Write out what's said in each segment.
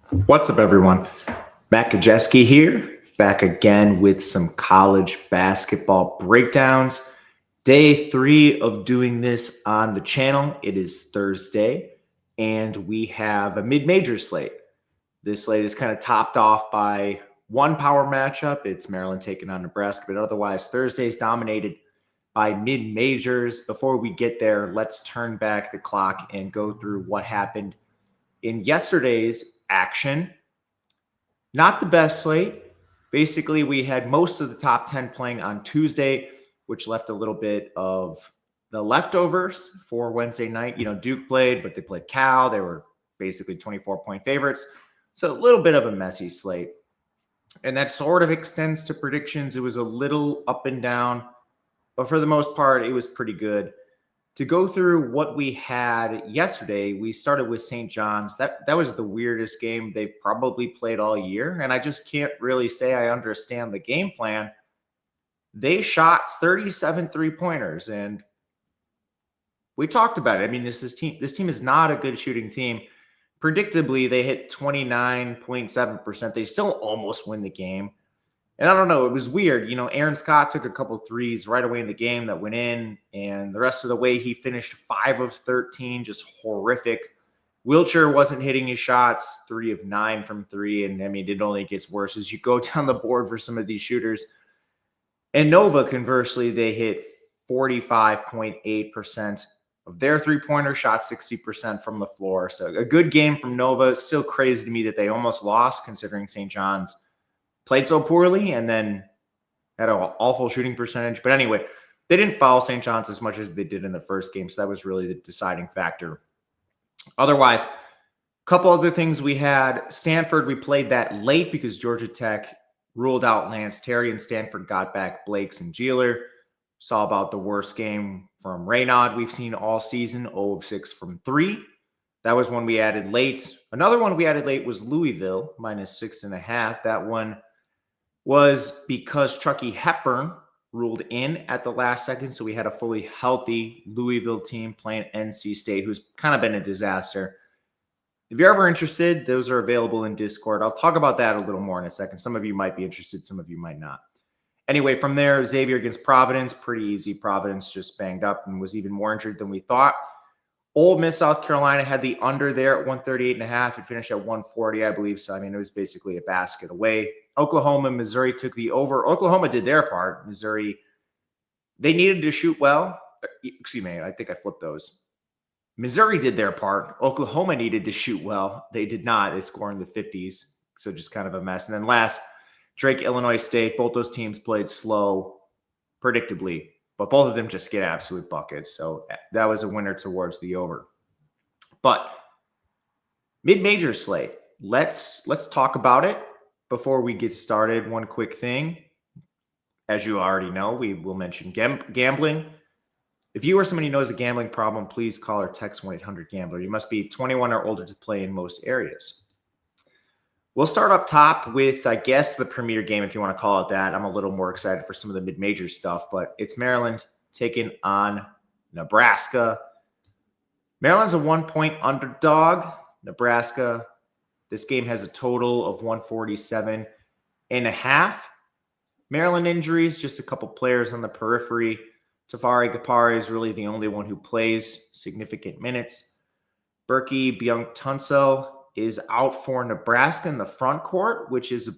What's up, everyone? Matt Gajewski here, back again with some college basketball breakdowns. Day 3 of doing this on the channel. It is Thursday, and we have a mid-major slate. This slate is kind of topped off by one power matchup. It's Maryland taking on Nebraska, but otherwise Thursday is dominated by mid-majors. Before we get there, let's turn back the clock and go through what happened in yesterday's action. Not the best slate. Basically, we had most of the top 10 playing on Tuesday, which left a little bit of the leftovers for Wednesday night. Duke played, but they played Cal. They were basically 24-point favorites. So a little bit of a messy slate. And that sort of extends to predictions. It was a little up and down, but for the most part, it was pretty good. To go through what we had yesterday, we started with St. John's. That was the weirdest game they've probably played all year, and I just can't really say I understand the game plan. They shot 37 three-pointers, and we talked about it. I mean, this team is not a good shooting team. Predictably, they hit 29.7%. They still almost win the game. And I don't know, it was weird. Aaron Scott took a couple threes right away in the game that went in, and the rest of the way he finished 5 of 13, just horrific. Wiltshire wasn't hitting his shots, 3 of 9 from 3, and I mean, it only gets worse as you go down the board for some of these shooters. And Nova, conversely, they hit 45.8% of their three-pointer, shot 60% from the floor. So a good game from Nova. It's still crazy to me that they almost lost, considering St. John's played so poorly and then had an awful shooting percentage. But anyway, they didn't foul St. John's as much as they did in the first game, so that was really the deciding factor. Otherwise, a couple other things we had. Stanford, we played that late because Georgia Tech ruled out Lance Terry, and Stanford got back Blakes and Jeeler. Saw about the worst game from Raynaud we've seen all season, 0 of 6 from 3. That was one we added late. Another one we added late was Louisville, -6.5. That one was because Chucky Hepburn ruled in at the last second, so we had a fully healthy Louisville team playing NC State, who's kind of been a disaster. If you're ever interested, those are available in Discord. I'll talk about that a little more in a second. Some of you might be interested, some of you might not. Anyway, from there, Xavier against Providence, pretty easy. Providence just banged up and was even more injured than we thought. Ole Miss, South Carolina had the under there at 138.5. It finished at 140, I believe. So, I mean, it was basically a basket away. Oklahoma and Missouri took the over. Oklahoma did their part. Missouri, they needed to shoot well. Excuse me, I think I flipped those. Missouri did their part. Oklahoma needed to shoot well. They did not. They scored in the 50s. So just kind of a mess. And then last, Drake, Illinois State. Both those teams played slow, predictably. But both of them just get absolute buckets. So that was a winner towards the over. But mid-major slate. Let's talk about it before we get started. One quick thing. As you already know, we will mention gambling. If you or somebody knows a gambling problem, please call or text 1-800-GAMBLER. You must be 21 or older to play in most areas. We'll start up top with, I guess, the premier game, if you want to call it that. I'm a little more excited for some of the mid-major stuff, but it's Maryland taking on Nebraska. Maryland's a 1-point underdog. Nebraska, this game has a total of 147.5. Maryland injuries, just a couple players on the periphery. Tafari Gapari is really the only one who plays significant minutes. Berkey Byung-Tunsel is out for Nebraska in the front court, which is a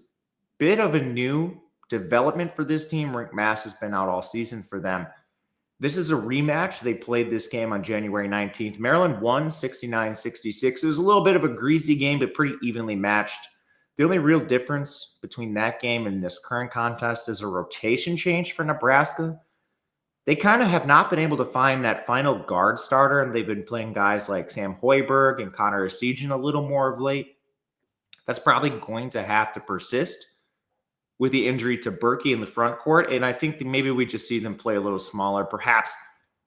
bit of a new development for this team. Rick Mass has been out all season for them. This is a rematch. They played this game on January 19th. Maryland won 69-66. It was a little bit of a greasy game, but pretty evenly matched. The only real difference between that game and this current contest is a rotation change for Nebraska. They kind of have not been able to find that final guard starter, and they've been playing guys like Sam Hoiberg and Connor Essegian a little more of late. That's probably going to have to persist with the injury to Berkey in the front court, and I think that maybe we just see them play a little smaller. Perhaps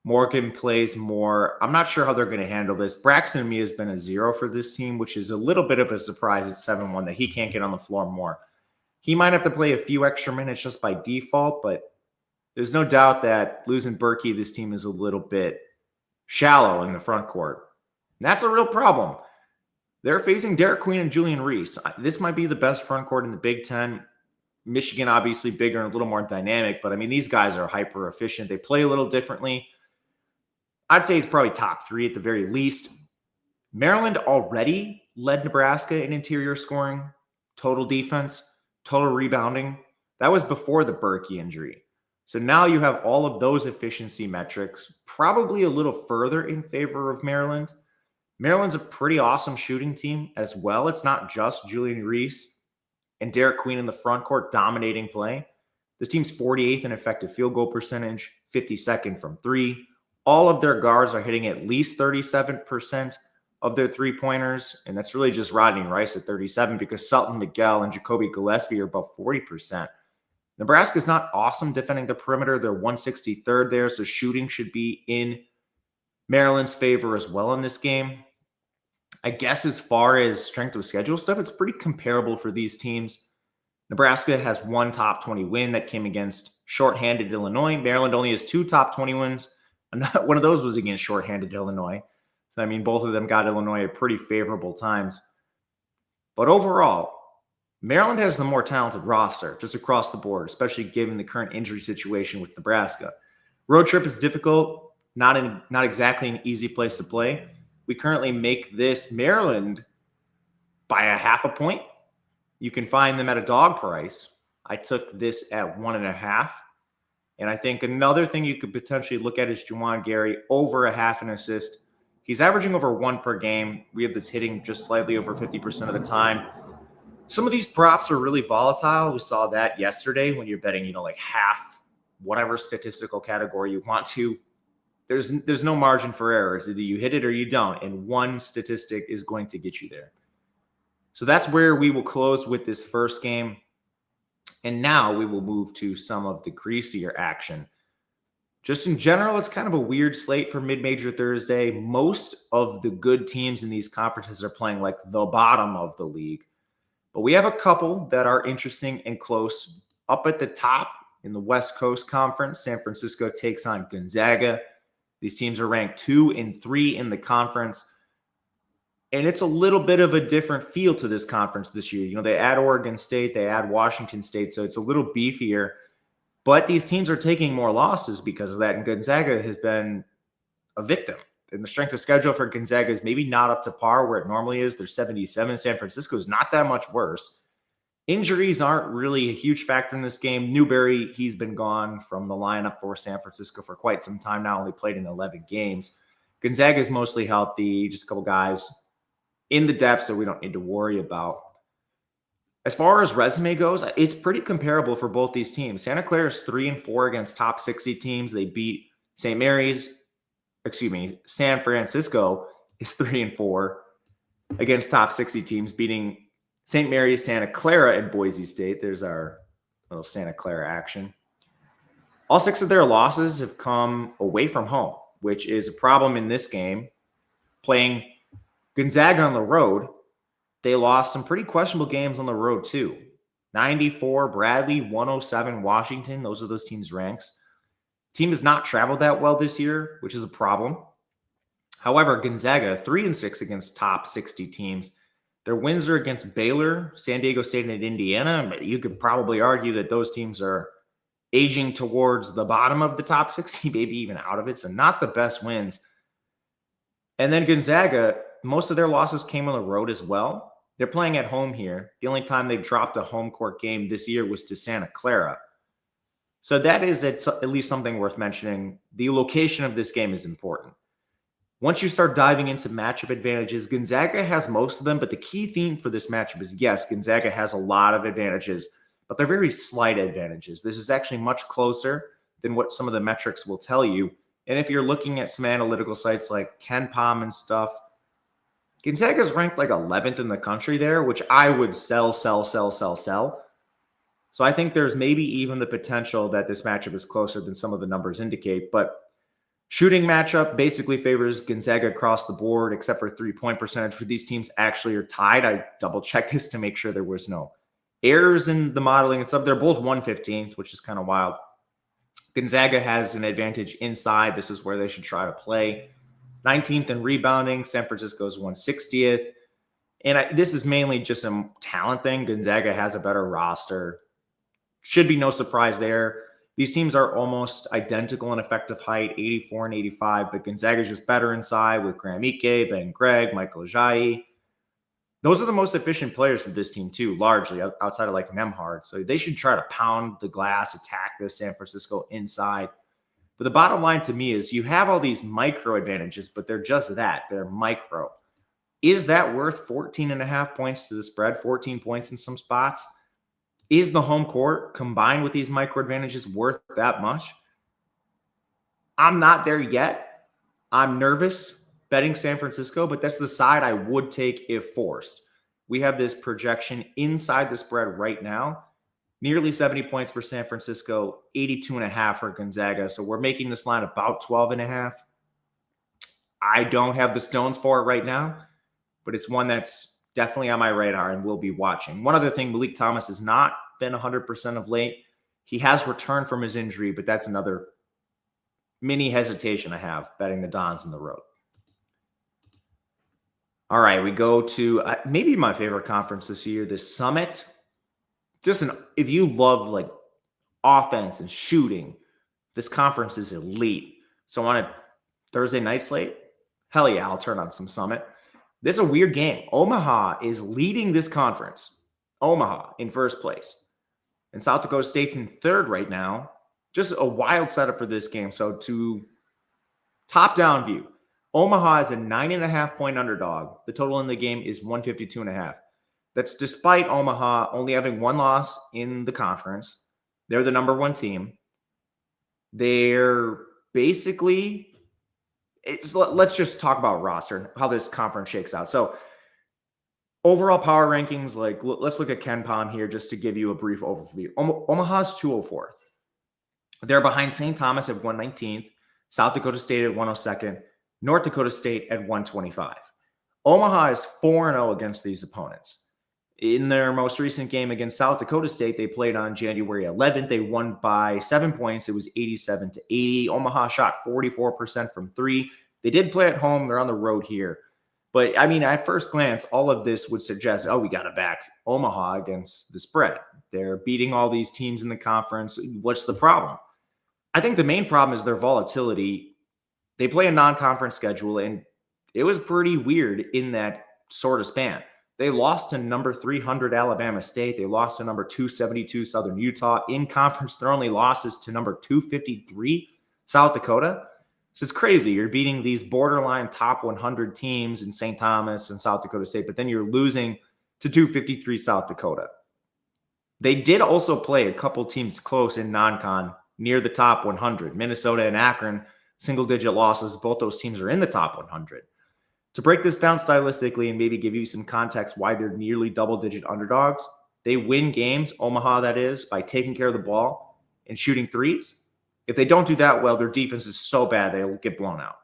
Morgan plays more. I'm not sure how they're going to handle this. Braxton to me has been a 0 for this team, which is a little bit of a surprise at 7-1 that he can't get on the floor more. He might have to play a few extra minutes just by default, but there's no doubt that losing Berkey, this team is a little bit shallow in the front court. And that's a real problem. They're facing Derek Queen and Julian Reese. This might be the best front court in the Big Ten. Michigan, obviously bigger and a little more dynamic, but I mean, these guys are hyper efficient. They play a little differently. I'd say it's probably top 3 at the very least. Maryland already led Nebraska in interior scoring, total defense, total rebounding. That was before the Berkey injury. So now you have all of those efficiency metrics, probably a little further in favor of Maryland. Maryland's a pretty awesome shooting team as well. It's not just Julian Reese and Derek Queen in the front court dominating play. This team's 48th in effective field goal percentage, 52nd from 3. All of their guards are hitting at least 37% of their three-pointers, and that's really just Rodney Rice at 37 because Sultan Miguel and Jacoby Gillespie are above 40%. Nebraska's not awesome defending the perimeter. They're 163rd there, so shooting should be in Maryland's favor as well in this game. I guess as far as strength of schedule stuff, it's pretty comparable for these teams. Nebraska has one top 20 win that came against shorthanded Illinois. Maryland only has 2 top 20 wins. One of those was against shorthanded Illinois. So, I mean, both of them got Illinois at pretty favorable times. But overall, Maryland has the more talented roster just across the board, especially given the current injury situation with Nebraska. Road trip is difficult, not exactly an easy place to play. We currently make this Maryland by a half a point. You can find them at a dog price. I took this at 1.5. And I think another thing you could potentially look at is Juwan Gary over a half an assist. He's averaging over 1 per game. We have this hitting just slightly over 50% of the time. Some of these props are really volatile. We saw that yesterday when you're betting, like half whatever statistical category you want to. There's no margin for error. It's either you hit it or you don't, and one statistic is going to get you there. So that's where we will close with this first game. And now we will move to some of the greasier action. Just in general, it's kind of a weird slate for mid-major Thursday. Most of the good teams in these conferences are playing like the bottom of the league. But we have a couple that are interesting and close. Up at the top in the West Coast Conference, San Francisco takes on Gonzaga. These teams are ranked 2 and 3 in the conference. And it's a little bit of a different feel to this conference this year. They add Oregon State, they add Washington State, so it's a little beefier. But these teams are taking more losses because of that, and Gonzaga has been a victim. And the strength of schedule for Gonzaga is maybe not up to par where it normally is. They're 77. San Francisco is not that much worse. Injuries aren't really a huge factor in this game. Newberry, he's been gone from the lineup for San Francisco for quite some time now, only played in 11 games. Gonzaga is mostly healthy, just a couple guys in the depths that we don't need to worry about. As far as resume goes, it's pretty comparable for both these teams. Santa Clara is 3 and 4 against top 60 teams. They beat San Francisco is 3 and 4 against top 60 teams, beating St. Mary's, Santa Clara, and Boise State. There's our little Santa Clara action. All 6 of their losses have come away from home, which is a problem in this game. Playing Gonzaga on the road, they lost some pretty questionable games on the road too. 94 Bradley, 107 Washington. Those are those teams' ranks. Team has not traveled that well this year, which is a problem. However, Gonzaga, 3 and 6 against top 60 teams. Their wins are against Baylor, San Diego State, and Indiana. You could probably argue that those teams are aging towards the bottom of the top 60, maybe even out of it. So not the best wins. And then Gonzaga, most of their losses came on the road as well. They're playing at home here. The only time they dropped a home court game this year was to Santa Clara. So that is at least something worth mentioning. The location of this game is important. Once you start diving into matchup advantages, Gonzaga has most of them, but the key theme for this matchup is, yes, Gonzaga has a lot of advantages, but they're very slight advantages. This is actually much closer than what some of the metrics will tell you. And if you're looking at some analytical sites like KenPom and stuff, Gonzaga is ranked like 11th in the country there, which I would sell. So I think there's maybe even the potential that this matchup is closer than some of the numbers indicate. But shooting matchup basically favors Gonzaga across the board, except for 3-point percentage, where these teams actually are tied. I double-checked this to make sure there was no errors in the modeling and stuff. They're both 115th, which is kind of wild. Gonzaga has an advantage inside. This is where they should try to play. 19th in rebounding. San Francisco's 160th. And this is mainly just a talent thing. Gonzaga has a better roster. Should be no surprise there. These teams are almost identical in effective height, 84 and 85, but Gonzaga is just better inside with Graham Ike, Ben Gregg, Michael Ajayi. Those are the most efficient players for this team, too, largely outside of like Nemhard. So they should try to pound the glass, attack this San Francisco inside. But the bottom line to me is you have all these micro advantages, but they're just that. They're micro. Is that worth 14.5 points to the spread, 14 points in some spots? Is the home court combined with these micro advantages worth that much? I'm not there yet. I'm nervous betting San Francisco, but that's the side I would take if forced. We have this projection inside the spread right now. Nearly 70 points for San Francisco, 82.5 for Gonzaga. So we're making this line about 12.5. I don't have the stones for it right now, but it's one that's definitely on my radar and we'll be watching. One other thing, Malik Thomas has not been 100% of late. He has returned from his injury, but that's another mini hesitation I have betting the Dons in the road. All right, we go to maybe my favorite conference this year, the Summit. If you love like offense and shooting, this conference is elite. So on a Thursday night slate, hell yeah, I'll turn on some Summit. This is a weird game. Omaha is leading this conference. Omaha in first place. And South Dakota State's in third right now. Just a wild setup for this game. So to top-down view, Omaha is a 9.5-point underdog. The total in the game is 152.5. That's despite Omaha only having one loss in the conference. They're the number one team. They're basically, let's just talk about roster, how this conference shakes out. So overall power rankings, let's look at KenPom here just to give you a brief overview. Omaha's 204th. They're behind St. Thomas at 119th, South Dakota State at 102nd, North Dakota State at 125. Omaha is 4-0 against these opponents. In their most recent game against South Dakota State, they played on January 11th. They won by 7 points. It was 87-80. Omaha shot 44% from three. They did play at home. They're on the road here. But, I mean, at first glance, all of this would suggest, we got to back Omaha against the spread. They're beating all these teams in the conference. What's the problem? I think the main problem is their volatility. They play a non-conference schedule, and it was pretty weird in that sort of span. They lost to number 300 Alabama State. They lost to number 272 Southern Utah. In conference, their only losses to number 253 South Dakota. So it's crazy. You're beating these borderline top 100 teams in St. Thomas and South Dakota State, but then you're losing to 253 South Dakota. They did also play a couple teams close in non-con near the top 100. Minnesota and Akron, single-digit losses. Both those teams are in the top 100. To break this down stylistically and maybe give you some context why they're nearly double-digit underdogs, they win games, Omaha that is, by taking care of the ball and shooting threes. If they don't do that well, their defense is so bad they'll get blown out.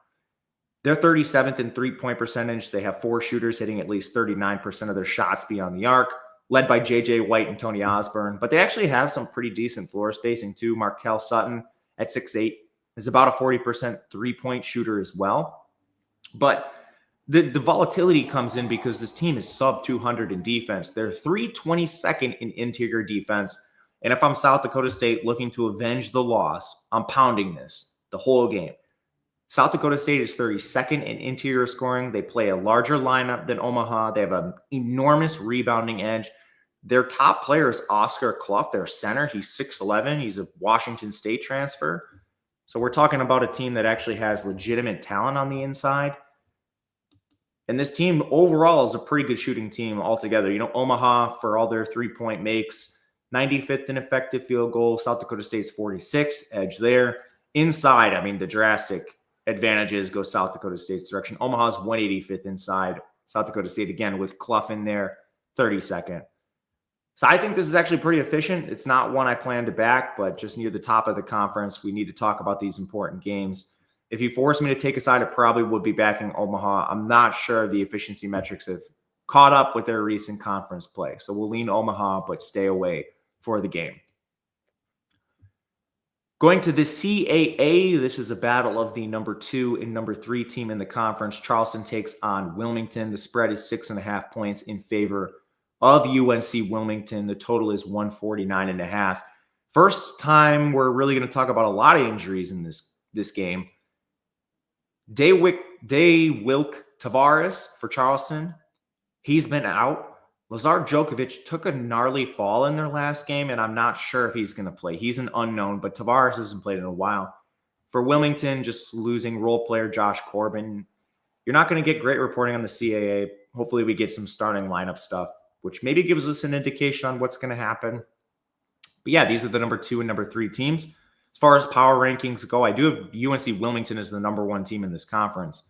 They're 37th in three-point percentage. They have 4 shooters hitting at least 39% of their shots beyond the arc, led by J.J. White and Tony Osborne. But they actually have some pretty decent floor spacing too. Markel Sutton at 6'8" is about a 40% three-point shooter as well. But the volatility comes in because this team is sub 200 in defense. They're 322nd in interior defense. And if I'm South Dakota State looking to avenge the loss, I'm pounding this the whole game. South Dakota State is 32nd in interior scoring. They play a larger lineup than Omaha. They have an enormous rebounding edge. Their top player is Oscar Clough, their center. He's 6'11". He's a Washington State transfer. So we're talking about a team that actually has legitimate talent on the inside. And this team overall is a pretty good shooting team altogether. You know, Omaha, for all their three-point makes, 95th in effective field goal. South Dakota State's 46th, edge there. Inside, I mean, the drastic advantages go South Dakota State's direction. Omaha's 185th inside. South Dakota State, again, with Clough in there, 32nd. So I think this is actually pretty efficient. It's not one I plan to back, but just near the top of the conference, we need to talk about these important games. If you force me to take a side, I probably would be backing Omaha. I'm not sure the efficiency metrics have caught up with their recent conference play. So we'll lean Omaha, but stay away for the game. Going to the CAA, this is a battle of the number 2 and number 3 team in the conference. Charleston takes on Wilmington. The spread is 6.5 points in favor of UNC Wilmington. The total is 149.5. First time we're really going to talk about a lot of injuries in this game. Wilk Tavares for Charleston. He's been out. Lazar Djokovic took a gnarly fall in their last game, and I'm not sure if he's going to play. He's an unknown, but Tavares hasn't played in a while. For Wilmington, just losing role player Josh Corbin. You're not going to get great reporting on the CAA. Hopefully we get some starting lineup stuff, which maybe gives us an indication on what's going to happen. But yeah, these are the number 2 and number 3 teams. As far as power rankings go, I do have UNC Wilmington as the number 1 team in this conference.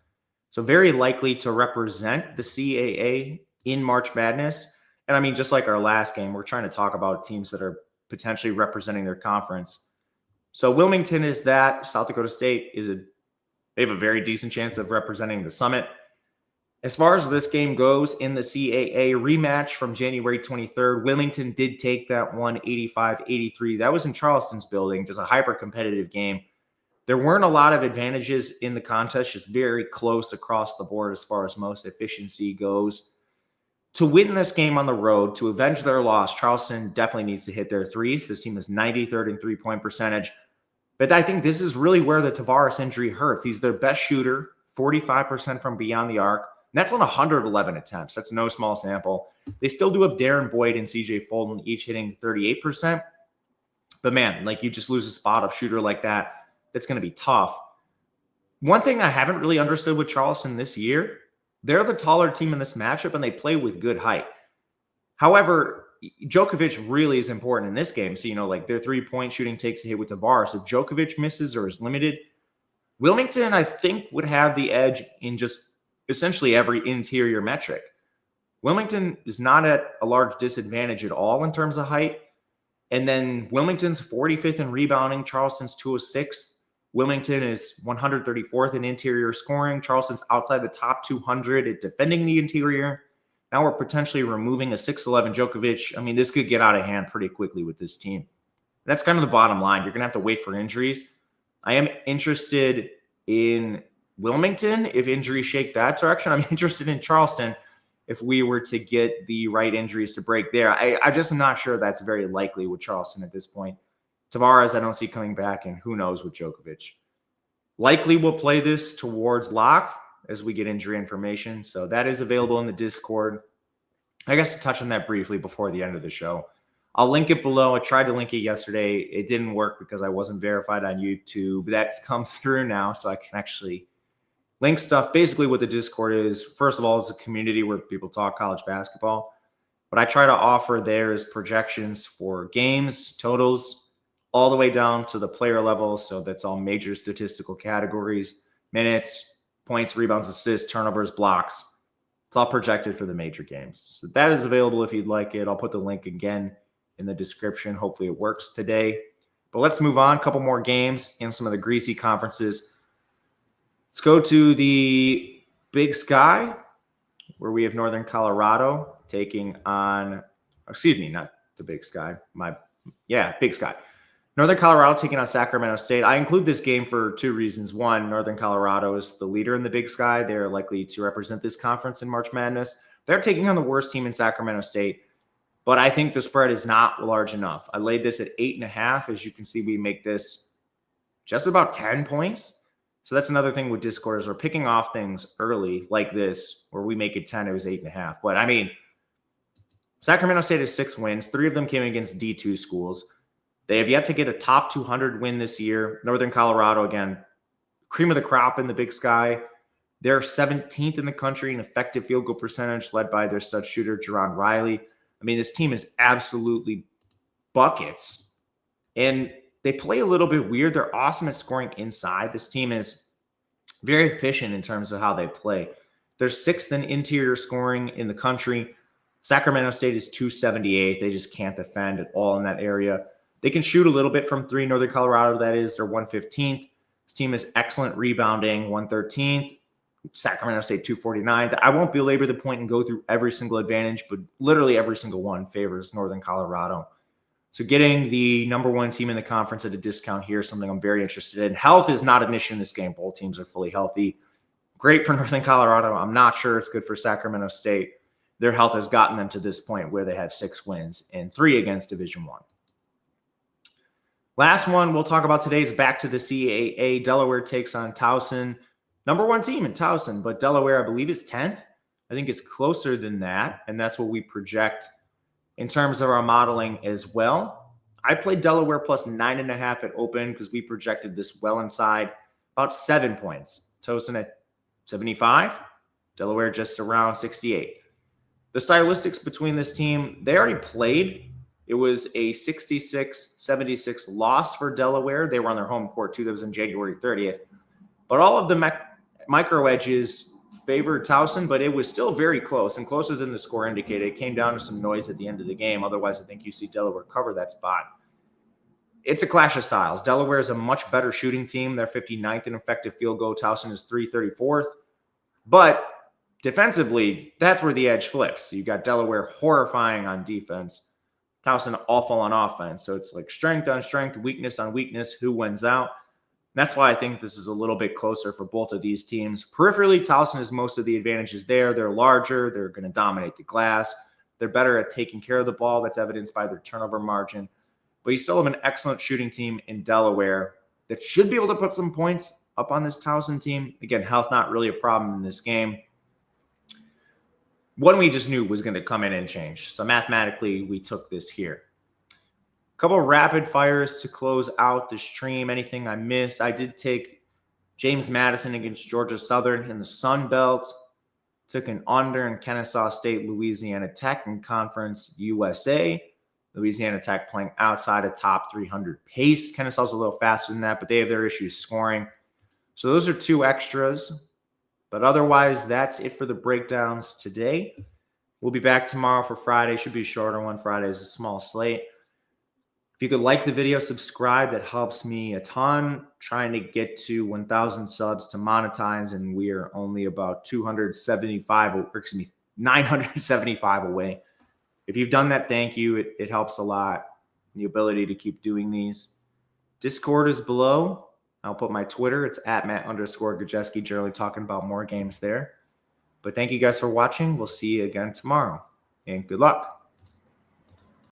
So very likely to represent the CAA in March Madness. And I mean, just like our last game, we're trying to talk about teams that are potentially representing their conference. So Wilmington is that. South Dakota State they have a very decent chance of representing the Summit. As far as this game goes in the CAA rematch from January 23rd, Wilmington did take that one 85-83. That was in Charleston's building, just a hyper-competitive game. There weren't a lot of advantages in the contest, just very close across the board as far as most efficiency goes. To win this game on the road, to avenge their loss, Charleston definitely needs to hit their threes. This team is 93rd in three-point percentage. But I think this is really where the Tavares injury hurts. He's their best shooter, 45% from beyond the arc. And that's on 111 attempts. That's no small sample. They still do have Darren Boyd and CJ Fulton each hitting 38%. But man, like you just lose a spot of shooter like that. That's going to be tough. One thing I haven't really understood with Charleston this year, they're the taller team in this matchup, and they play with good height. However, Djokovic really is important in this game. So, like their three-point shooting takes a hit with Tavares. If Djokovic misses or is limited, Wilmington, I think, would have the edge in just essentially every interior metric. Wilmington is not at a large disadvantage at all in terms of height. And then Wilmington's 45th in rebounding. Charleston's 206th. Wilmington is 134th in interior scoring. Charleston's outside the top 200 at defending the interior. Now we're potentially removing a 6'11 Djokovic. I mean, this could get out of hand pretty quickly with this team. That's kind of the bottom line. You're going to have to wait for injuries. I am interested in Wilmington if injuries shake that direction. I'm interested in Charleston if we were to get the right injuries to break there. I just am not sure that's very likely with Charleston at this point. Tavares, I don't see coming back, and who knows with Djokovic. Likely we'll play this towards lock as we get injury information. So that is available in the Discord. I guess to touch on that briefly before the end of the show. I'll link it below. I tried to link it yesterday. It didn't work because I wasn't verified on YouTube. That's come through now, so I can actually link stuff. Basically what the Discord is, first of all, it's a community where people talk college basketball. What I try to offer there is projections for games, totals, all the way down to the player level. So that's all major statistical categories, minutes, points, rebounds, assists, turnovers, blocks. It's all projected for the major games. So that is available if you'd like it. I'll put the link again in the description. Hopefully it works today. But let's move on. A couple more games in some of the greasy conferences. Let's go to the Big Sky, where we have Northern Colorado taking on, not the Big Sky. Big Sky. Northern Colorado taking on Sacramento State. I include this game for two reasons. One, Northern Colorado is the leader in the Big Sky. They're likely to represent this conference in March Madness. They're taking on the worst team in Sacramento State, but I think the spread is not large enough. I laid this at 8.5. As you can see, we make this just about 10 points. So that's another thing with Discord is we're picking off things early like this, where we make it 10. It was 8.5. But I mean, Sacramento State has 6 wins. 3 of them came against D2 schools. They have yet to get a top 200 win this year. Northern Colorado, again, cream of the crop in the Big Sky. They're 17th in the country in effective field goal percentage, led by their stud shooter, Jerron Riley. I mean, this team is absolutely buckets. And they play a little bit weird. They're awesome at scoring inside. This team is very efficient in terms of how they play. They're 6th in interior scoring in the country. Sacramento State is 278th. They just can't defend at all in that area. They can shoot a little bit from 3. Northern Colorado, that is, they're 115th. This team is excellent rebounding, 113th. Sacramento State, 249th. I won't belabor the point and go through every single advantage, but literally every single one favors Northern Colorado. So getting the number one team in the conference at a discount here is something I'm very interested in. Health is not an issue in this game. Both teams are fully healthy. Great for Northern Colorado. I'm not sure it's good for Sacramento State. Their health has gotten them to this point where they have 6 wins and 3 against Division I. Last one we'll talk about today is back to the CAA. Delaware takes on Towson. Number one team in Towson, but Delaware, I believe, is 10th. I think it's closer than that, and that's what we project in terms of our modeling as well. I played Delaware plus 9.5 at open because we projected this well inside about 7 points. Towson at 75, Delaware just around 68. The stylistics between this team, they already played. It was a 66-76 loss for Delaware. They were on their home court too. That was on January 30th. But all of the micro edges favored Towson, but it was still very close and closer than the score indicated. It came down to some noise at the end of the game. Otherwise, I think you see Delaware cover that spot. It's a clash of styles. Delaware is a much better shooting team. They're 59th in effective field goal. Towson is 334th. But defensively, that's where the edge flips. You got Delaware horrifying on defense. Towson awful on offense. So it's like strength on strength, weakness on weakness, who wins out. That's why I think this is a little bit closer for both of these teams. Peripherally, Towson has most of the advantages there. They're larger. They're going to dominate the glass. They're better at taking care of the ball. That's evidenced by their turnover margin. But you still have an excellent shooting team in Delaware that should be able to put some points up on this Towson team. Again, health not really a problem in this game. One we just knew was going to come in and change. So mathematically, we took this here. A couple of rapid fires to close out the stream. Anything I missed? I did take James Madison against Georgia Southern in the Sun Belt. Took an under in Kennesaw State, Louisiana Tech in Conference USA. Louisiana Tech playing outside of top 300 pace. Kennesaw's a little faster than that, but they have their issues scoring. So those are 2 extras. But otherwise, that's it for the breakdowns today. We'll be back tomorrow for Friday. Should be a shorter one. Friday is a small slate. If you could like the video, subscribe. That helps me a ton. Trying to get to 1,000 subs to monetize, and we are only about 975 away. If you've done that, thank you. It helps a lot. The ability to keep doing these. Discord is below. I'll put my Twitter. It's @Matt_Gajewski. Generally talking about more games there. But thank you guys for watching. We'll see you again tomorrow. And good luck.